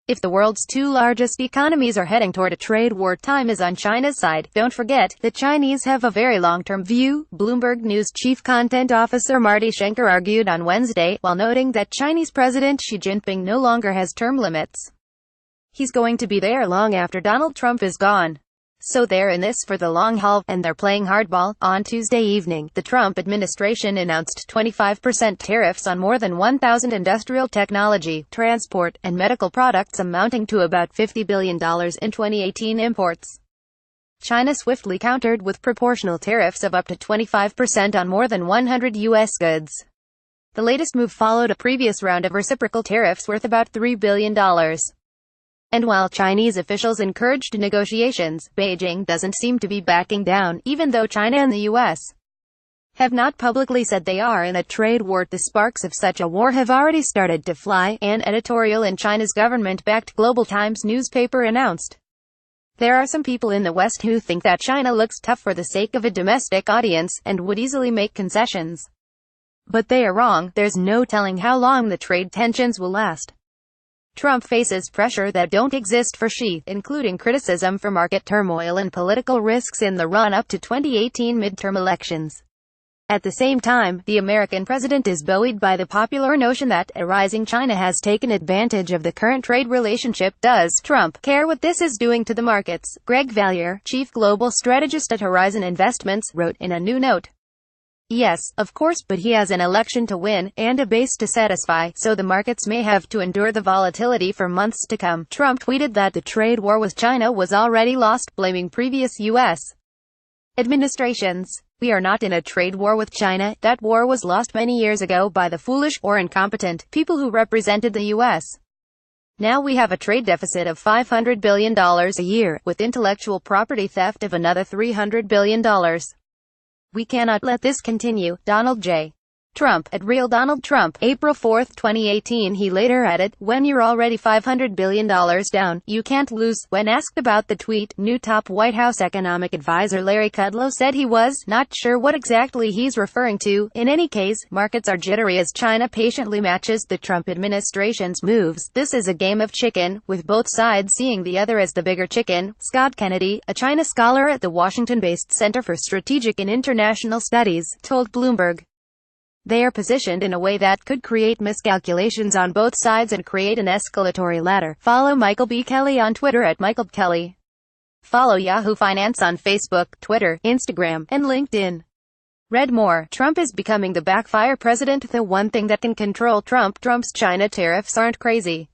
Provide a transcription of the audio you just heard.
If the world's two largest economies are heading toward a trade war, time is on China's side. Don't forget, the Chinese have a very long-term view, Bloomberg News chief content officer Marty Schenker argued on Wednesday, while noting that Chinese President Xi Jinping no longer has term limits. He's going to be there long after Donald Trump is gone. So they're in this for the long haul, and they're playing hardball. On Tuesday evening, the Trump administration announced 25% tariffs on more than 1,000 industrial technology, transport, and medical products amounting to about $50 billion in 2018 imports. China swiftly countered with proportional tariffs of up to 25% on more than 100 U.S. goods. The latest move followed a previous round of reciprocal tariffs worth about $3 billion. And while Chinese officials encouraged negotiations, Beijing doesn't seem to be backing down, even though China and the U.S. have not publicly said they are in a trade war. The sparks of such a war have already started to fly, an editorial in China's government-backed Global Times newspaper announced. There are some people in the West who think that China looks tough for the sake of a domestic audience, and would easily make concessions. But they are wrong. There's no telling how long the trade tensions will last. Trump faces pressure that don't exist for Xi, including criticism for market turmoil and political risks in the run-up to 2018 midterm elections. At the same time, the American president is buoyed by the popular notion that a rising China has taken advantage of the current trade relationship. Does Trump care what this is doing to the markets? Greg Valliere, chief global strategist at Horizon Investments, wrote in a new note. Yes, of course, but he has an election to win, and a base to satisfy, so the markets may have to endure the volatility for months to come. Trump tweeted that the trade war with China was already lost, blaming previous U.S. administrations. We are not in a trade war with China. That war was lost many years ago by the foolish, or incompetent, people who represented the U.S. Now we have a trade deficit of $500 billion a year, with intellectual property theft of another $300 billion. We cannot let this continue. Donald J. Trump, at Real Donald Trump, April 4, 2018. He later added, when you're already $500 billion down, you can't lose. When asked about the tweet, new top White House economic advisor Larry Kudlow said he was not sure what exactly he's referring to. In any case, markets are jittery as China patiently matches the Trump administration's moves. This is a game of chicken, with both sides seeing the other as the bigger chicken. Scott Kennedy, a China scholar at the Washington-based Center for Strategic and International Studies, told Bloomberg. They are positioned in a way that could create miscalculations on both sides and create an escalatory ladder. Follow Michael B. Kelly on Twitter at Michael Kelly. Follow Yahoo Finance on Facebook, Twitter, Instagram, and LinkedIn. Read more. Trump is becoming the backfire president. The one thing that can control Trump's China tariffs aren't crazy.